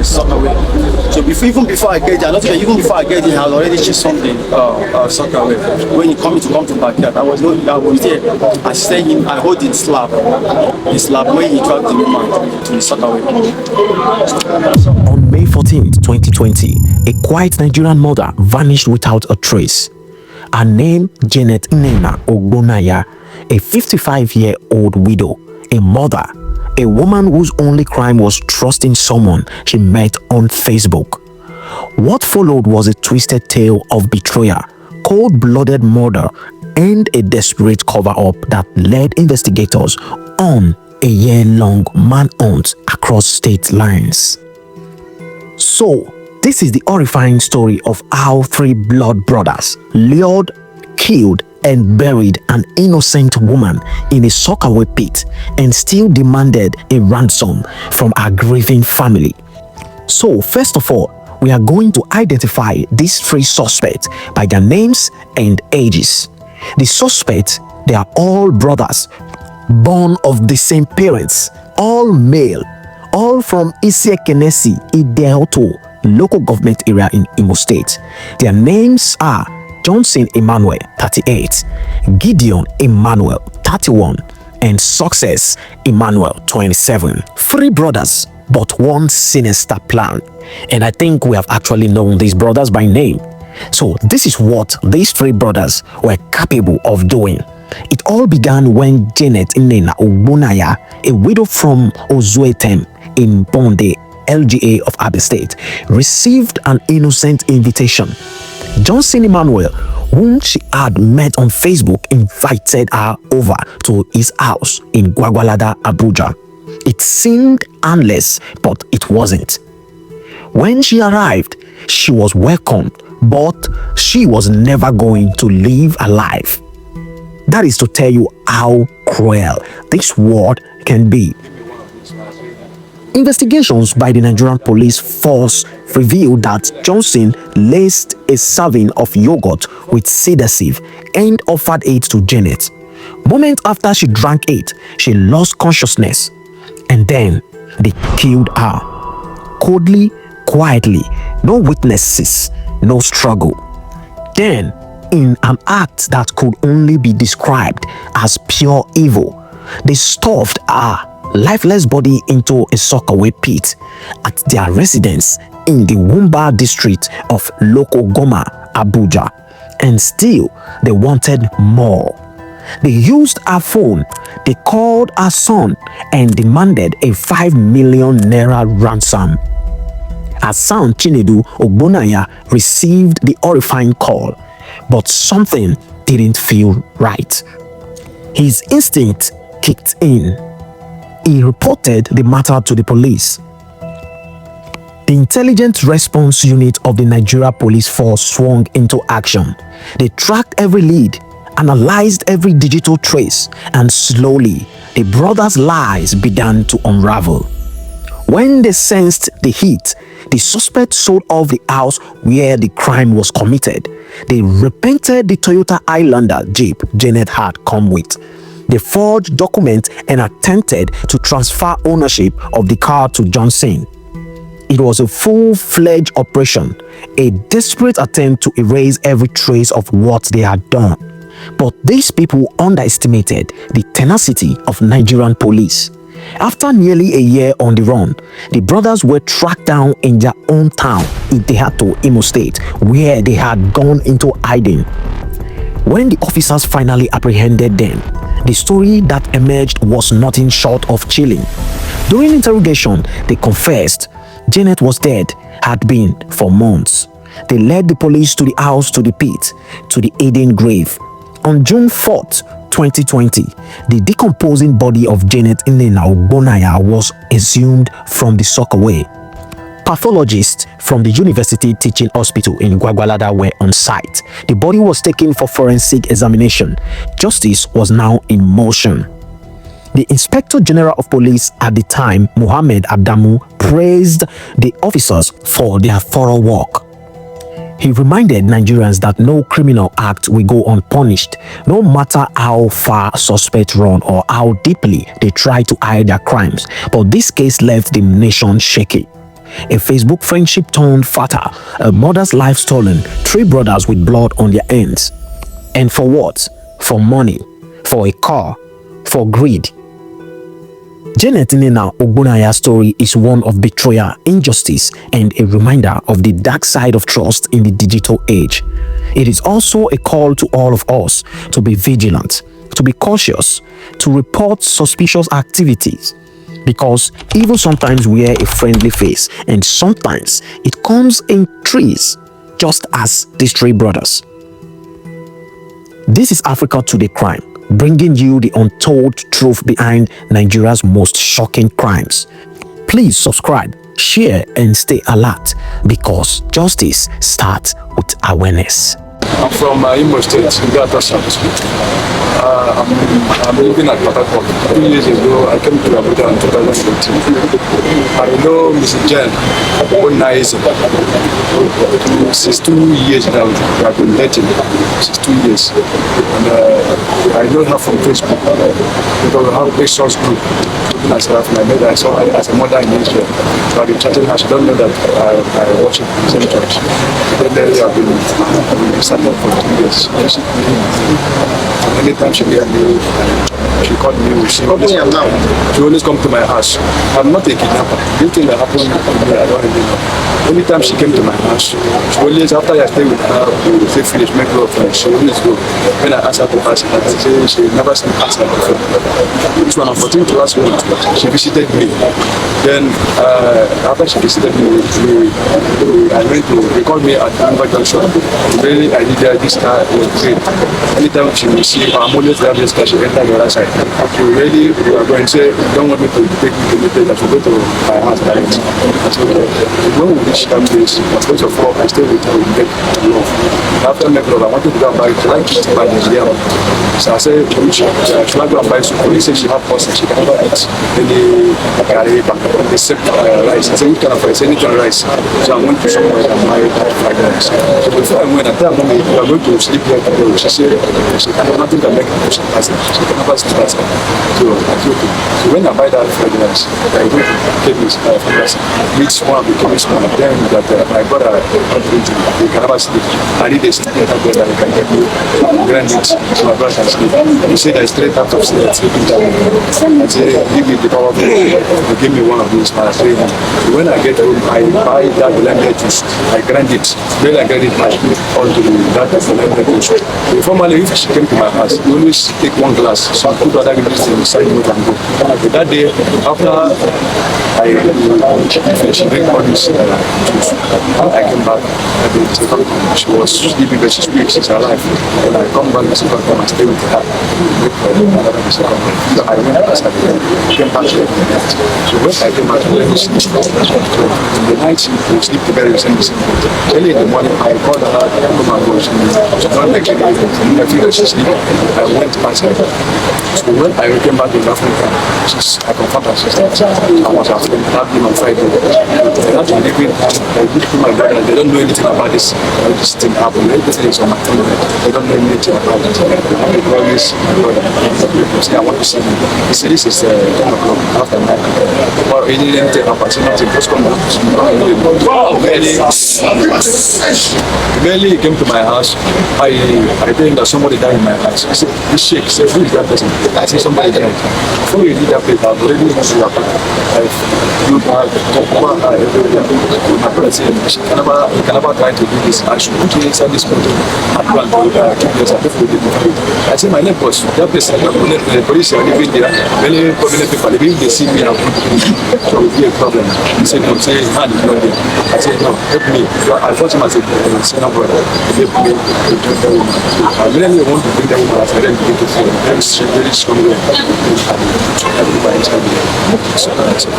Soakaway. So even before I get there, not even before I get there, I had already chased something Soakaway. When he come to backyard, I was there. I stayed him. I hold his slab when he dragged the woman to the Soakaway. On May 14th, 2020, a quiet Nigerian mother vanished without a trace. Her name, Janet Nnenna Ogbonaya, a 55-year-old widow, a mother, a woman whose only crime was trusting someone she met on Facebook. What followed was a twisted tale of betrayal, cold-blooded murder, and a desperate cover-up that led investigators on a year-long manhunt across state lines. So, this is the horrifying story of how three blood brothers lured, killed, and buried an innocent woman in a Soakaway pit and still demanded a ransom from her grieving family. So, first of all, we are going to identify these three suspects by their names and ages. The suspects, they are all brothers, born of the same parents, all male, all from Isiekenesi, Idelto, local government area in Imo State. Their names are Johnson Emmanuel, 38, Gideon Emmanuel, 31, and Success Emmanuel, 27. Three brothers, but one sinister plan. And I think we have actually known these brothers by name. So this is what these three brothers were capable of doing. It all began when Janet Nnenna Ogbonaya, a widow from Ozuetem in Bonde, LGA of Abia State, received an innocent invitation. Johnson Emmanuel, whom she had met on Facebook, invited her over to his house in Gwagwalada, Abuja. It seemed harmless, but it wasn't. When she arrived, she was welcomed, but she was never going to leave alive. That is to tell you how cruel this world can be. Investigations by the Nigerian police force revealed that Johnson laced a serving of yogurt with sedative and offered it to Janet. Moments after she drank it, she lost consciousness, and then they killed her. Coldly, quietly, no witnesses, no struggle. Then, in an act that could only be described as pure evil, they stuffed her lifeless body into a Soakaway pit at their residence in the Wumba district of Loko Goma, Abuja. And still, they wanted more. They used her phone, they called her son and demanded a 5 million naira ransom. Her son Chinedu Ogbonaya received the horrifying call, but something didn't feel right. His instinct kicked in. He reported the matter to the police. The Intelligent Response Unit of the Nigeria Police Force swung into action. They tracked every lead, analyzed every digital trace, and slowly, the brothers' lies began to unravel. When they sensed the heat, the suspect sold off the house where the crime was committed. They repented the Toyota Highlander Jeep Janet had come with. They forged documents and attempted to transfer ownership of the car to Johnson. It was a full-fledged operation, a desperate attempt to erase every trace of what they had done. But these people underestimated the tenacity of Nigerian police. After nearly a year on the run, the brothers were tracked down in their own town, Itehato, Imo State, where they had gone into hiding. When the officers finally apprehended them, the story that emerged was nothing short of chilling. During interrogation, they confessed Janet was dead, had been for months. They led the police to the house, to the pit, to the Eden grave. On June 4th, 2020, the decomposing body of Janet Nnenna Ogbonaya was exhumed from the Soakaway. Pathologists from the University Teaching Hospital in Gwagwalada were on site. The body was taken for forensic examination. Justice was now in motion. The Inspector General of Police at the time, Mohammed Adamu, praised the officers for their thorough work. He reminded Nigerians that no criminal act will go unpunished, no matter how far suspects run or how deeply they try to hide their crimes. But this case left the nation shaky. A Facebook friendship turned fatal, a mother's life stolen, 3 brothers with blood on their hands. And for what? For money, for a car, for greed. Janet Nena Ogbunaya's story is one of betrayal, injustice, and a reminder of the dark side of trust in the digital age. It is also a call to all of us to be vigilant, to be cautious, to report suspicious activities. Because evil sometimes wear a friendly face, and sometimes it comes in threes, just as these 3 brothers. This is Africa Today Crime, bringing you the untold truth behind Nigeria's most shocking crimes. Please subscribe, share, and stay alert, because justice starts with awareness. I'm from Imo State, Delta South. I'm living at Port Harcourt. 2 years ago, I came to Abuja in 2018. I know Mrs. Jen Onaise. She's 2 years now. We have been dating. She's 2 years. And I know her from Facebook because we have a big source group. As I met her, I saw her as a mother in Israel. So I've been chatting her. She don't know that I worship in the same church. Then we have been started for 2 years. Anytime she get me, she called me. She always come to my house. I'm not a kidnapper. Anything that happened to me, I don't really know. Anytime she came to my house, she always, after I stay with her, we say finish, make love, she always go. When I ask her to pass, she never seen pass her before. So on 14th last month, she visited me. Then after she visited me, I went to, they called me at Abuja Junction. Really, I did this car was great. Anytime she will see, I'm always there, this car, she enter the other side. She really, we are going to say, don't want me to take me to the place, I should go to my house direct. I said, okay. When we reach that place, first of all, I stay with her, we make love. After make love, I wanted to go and buy, she like to buy the yam. So I said, should I go and buy soup? Police said she have person, she can never eat any curry, the same rice. I said, which kind of rice? Any kind of rice. So I went to somewhere and buy fried rice. So before I went, I tell mommy, we are going to sleep here today. She said, she can nothing can make it to sleep. She can never sleep. So I said, okay. So when I buy that fried rice, I go to chemist, meet one of the chemists, and then that my brother he can never sleep. I need a sleeping tablet that can get me grand it so my brother can sleep. He said I straight out of sleeping tablet. I said, give me the power of to give me one of these. And I say, when I get home, I buy that blended juice. I grind it. Then I grind it back onto that blended juice. Formally, if she came to my house, we always take one glass. So I put other ingredients inside the and go. But that day, after I finished drinking all this juice, I came back. She was sleeping, but she's alive. When I come back the second time, I stay with her. So I went past her. Came back to her. So when I came back, we sleep. So in the night, we sleep together. Early in the morning, I called her. Come and go. She don't like it. I feel that she's sleeping. I went past her. So when I came back in Africa, I confirmed her sister. I was afraid that being on Friday. They had to leave it. I looked to my brother. They don't know anything about this. This thing happened. Everything is on my phone. They don't know anything about it. I always say I want to see him. He said this is 10 o'clock after 9 o'clock. Well, he didn't take up. I said nothing. Just come back. Barely he came to my house. I told him that somebody died in my house. He said, this sheikh, he said, who is that person? I said, somebody died. Before you did that place, I've already moved to your place. My brother said, he can never try to do this. I should put you inside this motor and go and do this. I said, my name was that place. The police are living there. Many prominent people, if they see me, it will be a problem. He said, no, say, hand is not there. I said, no, help me. I thought him as a senior brother. Help me to do that woman. I really want to bring that woman as I then begin to feel very strong. Everybody inside me. So that's it.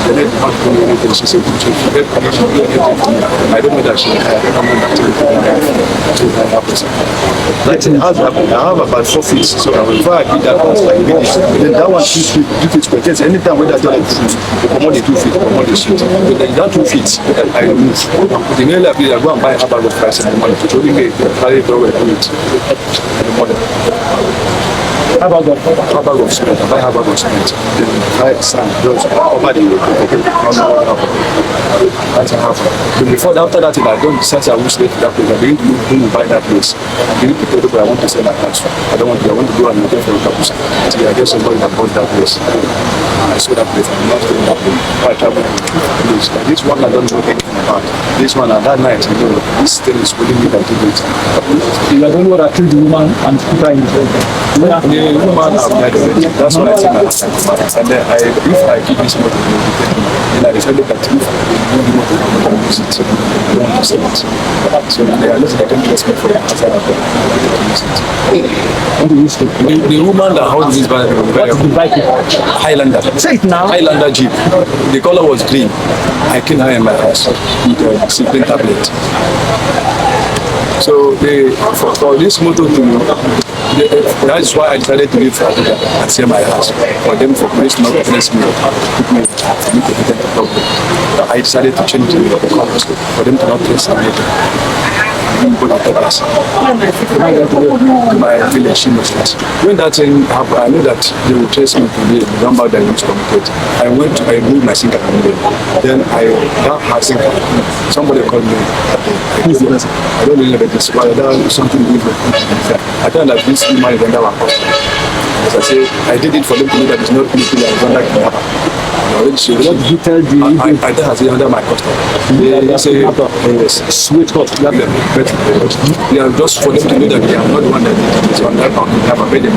The lady not doing anything. She said, I don't know that she I have about 4 feet. So before I did that, then that one 2 feet, 2 feet square. Anytime when I do like the commodity 2 feet, commodity sheet. But then that 2 feet, I remove. The mail I go and buy a bag of rice in the morning. To only make carry it over in the morning. How about cement? I buy half bag of cement. Then buy sand, just over the that's a half. Then after that, if I don't decide I will stay to that place, I begin to buy that place. I begin to tell people I want to sell my house. I want to go and look for a couple. Until I get somebody that bought that place. I sold that place. I'm not staying that place. I travel place. Like this one I don't know anything about. This one at that night, this thing is pulling me like it. You don't know what I killed the woman and put her in the bed. The woman that's what I think. And then if I keep this motor, then I decided that if I do motor, I want to use it. I don't want to sell it. So they are looking at them to for the outside of them. The woman that holds this bag, Highlander. Say it now. Highlander Jeep. The color was green. I killed her in my house with a sleeping tablet. So for this motor to that's why I decided to leave Abuja and sell my house. For them for police not to place me, put me to protect the problem. I decided to change the colors for them to not place me. Put out the glass. My village innocence. When that thing happened, I knew that they would trace me to the number that I used to communicate. I moved my SIM card. Then that had SIM card. Somebody called me. I don't really know about this, but something different. I thought that this woman is under our house. As I say, I did it for them to know that there's no people that is under kidnapper. What did you tell the I don't have under my custom. They say yes. Sweet hot. But they are just for them to know that they are not the one that did it. So on that part, they have paid them.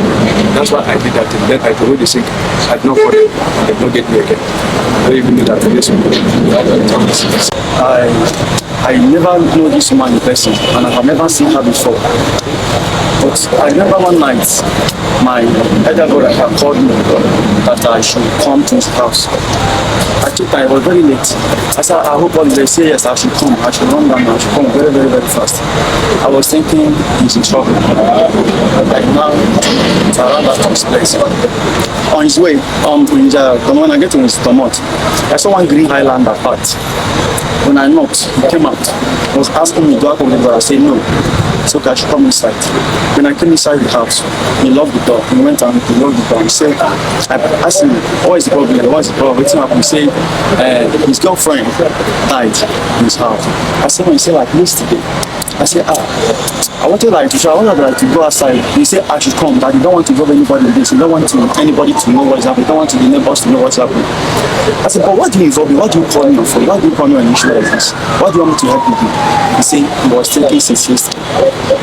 That's why I did that thing. Then I told the sick. I did not for them. They did not get me again. I don't even know that this I never know this woman in person, and I have never seen her before. But I remember one night, my elder brother had called me that I should come to his house. I took time, it was very late. I said, I hope all they say yes, I should come. I should run down, I should come very, very, very fast. I was thinking he's in trouble. Like now, it's around that his place. On his way, when I get to his stomach, I saw one green Highlander part. When I knocked, he came out. He was asking me, do I come in the door? I said, no. It's okay, I should come inside. When I came inside the house, he locked the door. He went and he locked the door. He said, I asked him, what is the problem? What is the problem? What's happened? He said, his girlfriend died in his house. I said, he said, like yesterday. I said, I wanted to go outside. He said I should come, that you don't want to involve anybody in this. You don't want anybody to know what is happening. You don't want the neighbors to know what's happening. I said, but what do you involve me? What do you call me for? Why do you call me on an issue like this? What do you want me to help you do? He said he was taking since yesterday.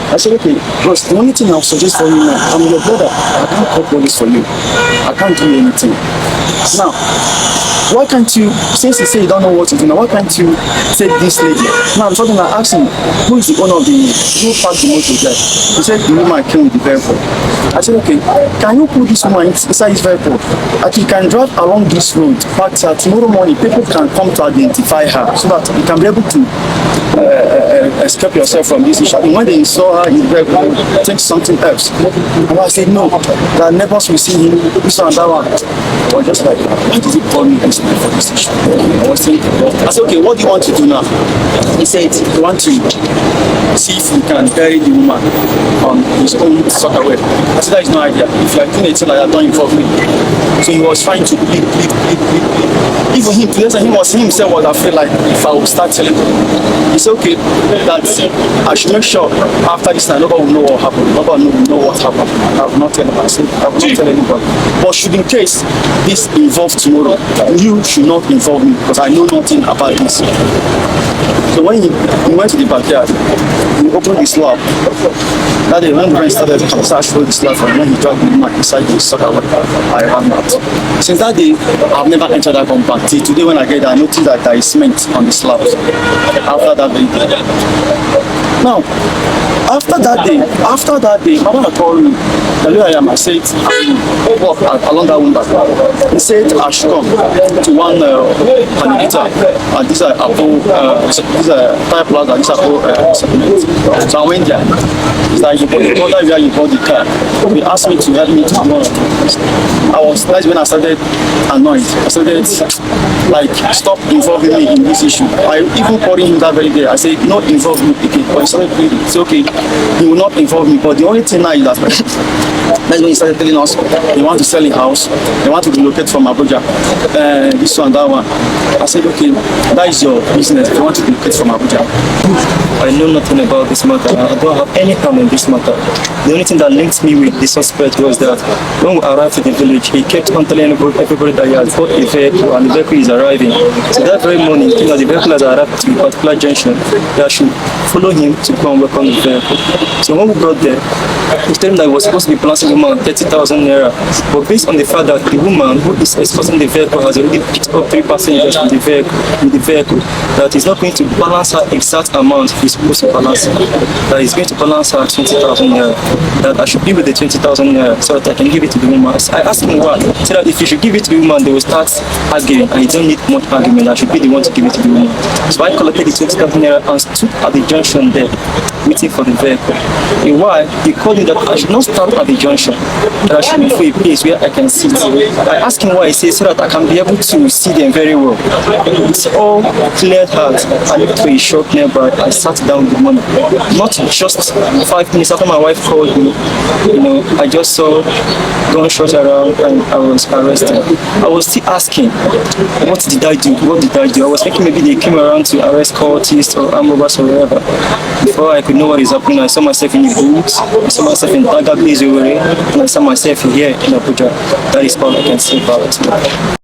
I said, okay, bros, the only thing I'll suggest for you now, I'm your brother. I can't call police for you. I can't do anything. Now, why can't you, since you say you don't know what to do now, why can't you take this lady? Now, before then I asked him, who is the owner of who parked the motor there? He said, the woman came with the vehicle. I said, okay, can you put this woman inside his vehicle? Actually, you can drive along this road, but tomorrow morning, people can come to identify her so that you can be able to escape yourself from this issue. And when they saw her in the vehicle, think something else. And I said, no, the neighbors will see him, this one, that one. I was just like, why did he call me for this issue? I was thinking, I said, okay, what do you want to do now? He said, you want to see if you can bury the woman on his own Soakaway. I said, that is no idea. If you are doing anything like that, don't involve me. So he was trying to plead. Even him, himself was afraid, like, if I would start telling him. He said, okay, that I should make sure after this night, nobody will know what happened. Nobody will know what happened. I will not tell him. I said, I will not tell anybody. But should in case this involves tomorrow, you should not involve me because I know nothing about this. So when he went to the backyard, he opened the slab. That day when Brian started to search for the slab and when he dragged the man inside the Soakaway, I ran out. Since that day, I've never entered that compound. Till today when I get there, I noticed that there is cement on the slabs. After that day. Now, after that day, my mother called me. The way I am, I said, I walk along that window. He said I should come to one alligator. And these are tire plaza, these are settlements. So I went there. It's like you bought where you bought the car. He asked me to help me to do one of things. That's when I started annoyed. I started like, stop involving me in this issue. I even called him that very day. I said, not involve me again. But he started pleading. It's okay, he will not involve me. But the only thing now is that That's when he started telling us they want to sell a house, they want to relocate from Abuja, this one, that one. I said, okay, that is your business. They want to relocate from Abuja. I know nothing about this matter. I don't have any hand in this matter. The only thing that linked me with the suspect was that when we arrived at the village, he kept on telling everybody that he had bought a vehicle and the vehicle is arriving. So that very morning, the vehicle has arrived to a particular junction, that should follow him to go and work on the vehicle. So when we got there, he told him that he was supposed to be balancing the woman 30,000 naira. But based on the fact that the woman who is escorting the vehicle has already picked up 3 passengers with the vehicle, that he's not going to balance her exact amount he's supposed to balance her. That he's going to balance her 20,000 naira. That I should be with the 20,000 naira so that I can give it to the woman. I asked him why. He said that if you should give it to the woman, they will start arguing, and you don't need much argument. I should be the one to give it to the woman. So I collected the 20,000 naira and stood at the junction there, waiting for the vehicle. A while, he called me that I should not stand at the junction, that I should look for a place where I can sit. I asked him why. He said so that I can be able to see them very well. It's all cleared out. I looked for a shop nearby. I sat down with the money. Not just 5 minutes after my wife called me, I just saw gunshots around and I was arrested. I was still asking, what did I do? What did I do? I was thinking maybe they came around to arrest cultists or armed robbers or whatever. Before I could know what is happening, I saw myself in the boots, I saw myself in Soakaway, and I saw myself here in Abuja. That is all I can say about it.